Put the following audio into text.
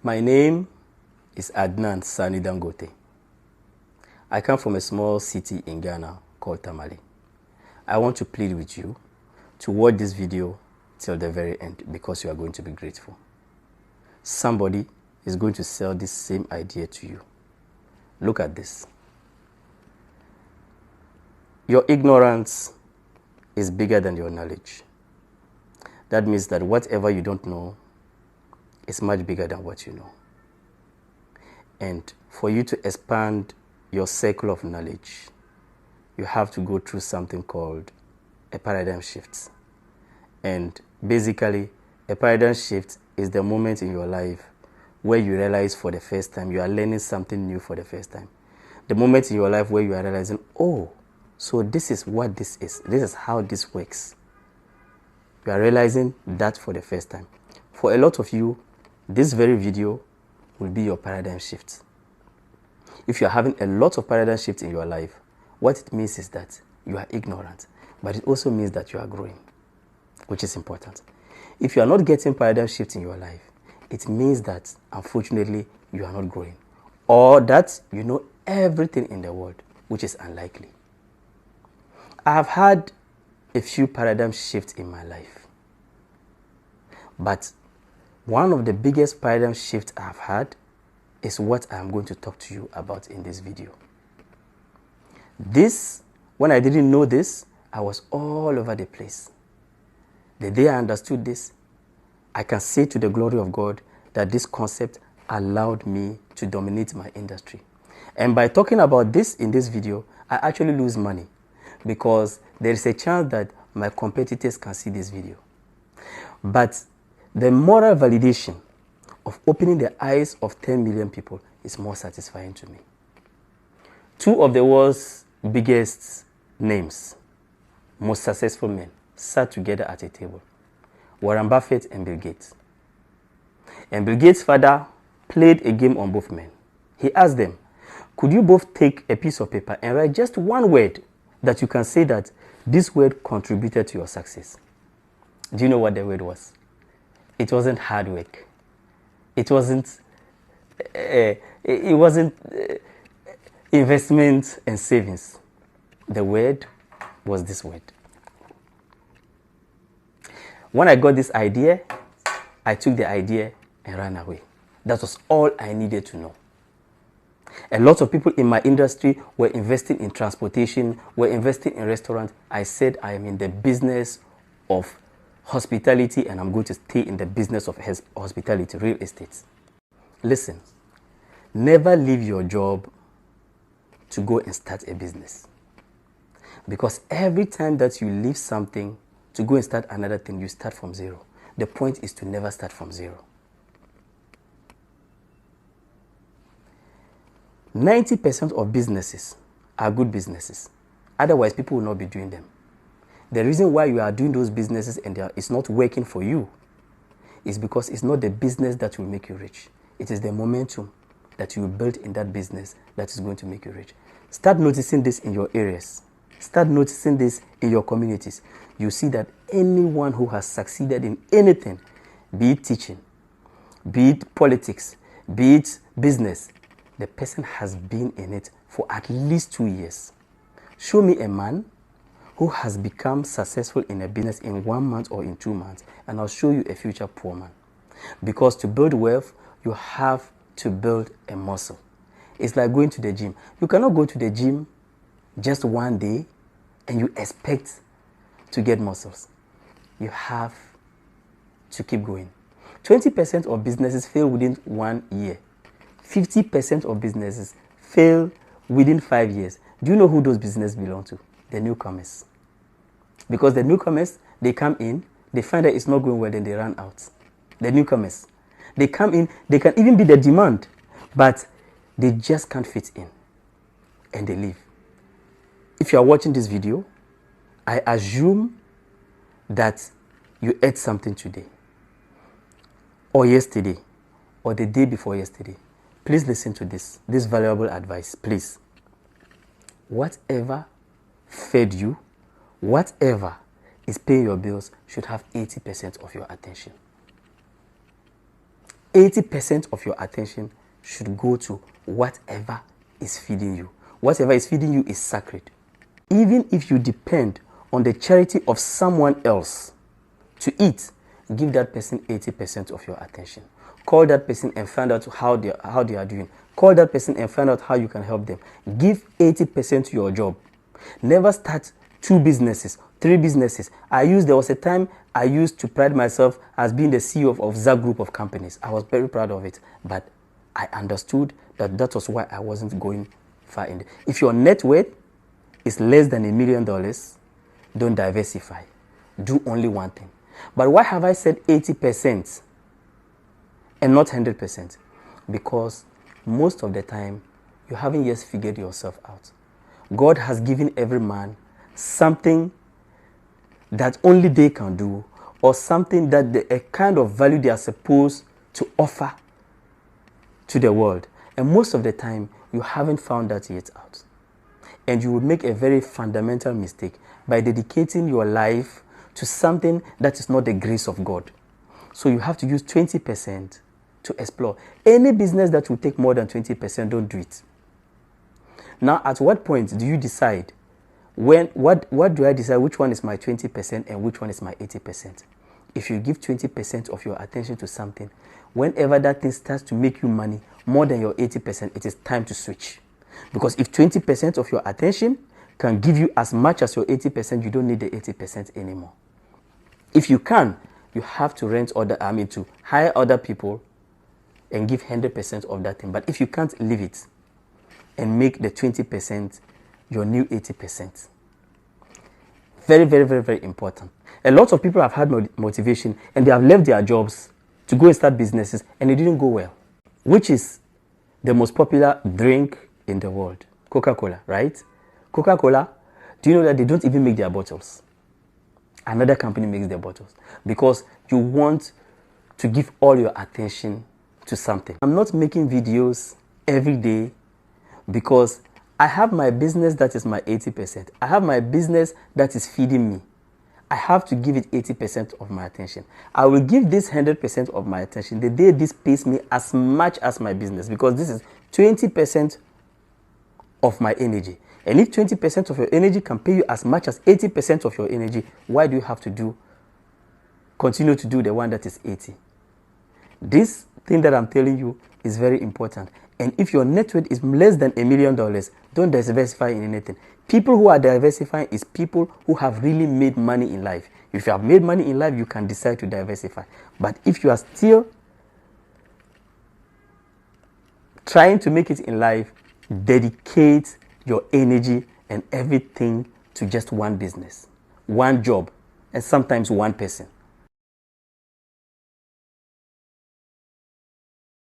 My name is Adnan Sani Dangote. I come from a small city in Ghana called Tamale. I want to plead with you to watch this video till the very end because you are going to be grateful. Somebody is going to sell this same idea to you. Look at this. Your ignorance is bigger than your knowledge. That means that whatever you don't know is much bigger than what you know. And for you to expand your circle of knowledge, you have to go through something called a paradigm shift. And basically, a paradigm shift is the moment in your life where you realize for the first time you are learning something new for the first time. The moment in your life where you are realizing, oh, so this is what this is. This is how this works. You are realizing that for the first time. For a lot of you, this very video will be your paradigm shift. If you are having a lot of paradigm shifts in your life, what it means is that you are ignorant, but it also means that you are growing, which is important. If you are not getting paradigm shifts in your life, it means that, unfortunately, you are not growing, or that you know everything in the world, which is unlikely. I have had a few paradigm shifts in my life, but one of the biggest paradigm shifts I have had is what I am going to talk to you about in this video. When I didn't know this, I was all over the place. The day I understood this, I can say to the glory of God that this concept allowed me to dominate my industry. And by talking about this in this video, I actually lose money because there is a chance that my competitors can see this video. But the moral validation of opening the eyes of 10 million people is more satisfying to me. Two of the world's biggest names, most successful men, sat together at a table. Warren Buffett and Bill Gates. And Bill Gates' father played a game on both men. He asked them, could you both take a piece of paper and write just one word that you can say that this word contributed to your success? Do you know what the word was? It wasn't hard work. It wasn't investment and savings. The word was this word. When I got this idea, I took the idea and ran away. That was all I needed to know. A lot of people in my industry were investing in transportation, were investing in restaurants. I said I am in the business of hospitality and I'm going to stay in the business of hospitality, real estate. Listen, never leave your job to go and start a business. Because every time that you leave something to go and start another thing, you start from zero. The point is to never start from zero. 90% of businesses are good businesses. Otherwise, people will not be doing them. The reason why you are doing those businesses and it's not working for you is because it's not the business that will make you rich. It is the momentum that you build in that business that is going to make you rich. Start noticing this in your areas. Start noticing this in your communities. You see that anyone who has succeeded in anything, be it teaching, be it politics, be it business, the person has been in it for at least 2 years. Show me a man who has become successful in a business in 1 month or in 2 months, and I'll show you a future poor man. Because to build wealth, you have to build a muscle. It's like going to the gym. You cannot go to the gym just one day and you expect to get muscles. You have to keep going. 20% of businesses fail within 1 year. 50% of businesses fail within 5 years. Do you know who those businesses belong to? The newcomers. Because the newcomers, they come in, they find that it's not going well, then they run out. The newcomers, they come in, they can even be the demand, but they just can't fit in, and they leave. If you are watching this video, I assume that you ate something today, or yesterday, or the day before yesterday. Please listen to this valuable advice, please. Whatever fed you, whatever is paying your bills should have 80% of your attention. 80% of your attention should go to whatever is feeding you. Whatever is feeding you is sacred. Even if you depend on the charity of someone else to eat, give that person 80% of your attention. Call that person and find out how they are doing. Call that person and find out how you can help them. Give 80% to your job. Never start 2 businesses, 3 businesses. There was a time I used to pride myself as being the CEO of that group of companies. I was very proud of it, but I understood that was why I wasn't going far in. If your net worth is less than $1 million, don't diversify. Do only one thing. But why have I said 80% and not 100%? Because most of the time, you haven't yet figured yourself out. God has given every man something that only they can do, or something that a kind of value they are supposed to offer to the world. And most of the time, you haven't found that yet out. And you would make a very fundamental mistake by dedicating your life to something that is not the grace of God. So you have to use 20% to explore. Any business that will take more than 20%, don't do it. Now, at what point do you decide? What do I decide which one is my 20% and which one is my 80%? If you give 20% of your attention to something, whenever that thing starts to make you money more than your 80%, it is time to switch. Because if 20% of your attention can give you as much as your 80%, you don't need the 80% anymore. If you can, you have to to hire other people and give 100% of that thing. But if you can't, leave it and make the 20% your new 80%. Very, very, very, very important. A lot of people have had motivation and they have left their jobs to go and start businesses and it didn't go well. Which is the most popular drink in the world? Coca-Cola, right? Coca-Cola, do you know that they don't even make their bottles? Another company makes their bottles because you want to give all your attention to something. I'm not making videos every day because I have my business that is my 80%. I have my business that is feeding me. I have to give it 80% of my attention. I will give this 100% of my attention the day this pays me as much as my business, because this is 20% of my energy. And if 20% of your energy can pay you as much as 80% of your energy, why do you have to continue to do the one that is 80? This thing that I'm telling you is very important. And if your net worth is less than $1 million, don't diversify in anything. People who are diversifying is people who have really made money in life. If you have made money in life, you can decide to diversify. But if you are still trying to make it in life, dedicate your energy and everything to just one business, one job, and sometimes one person.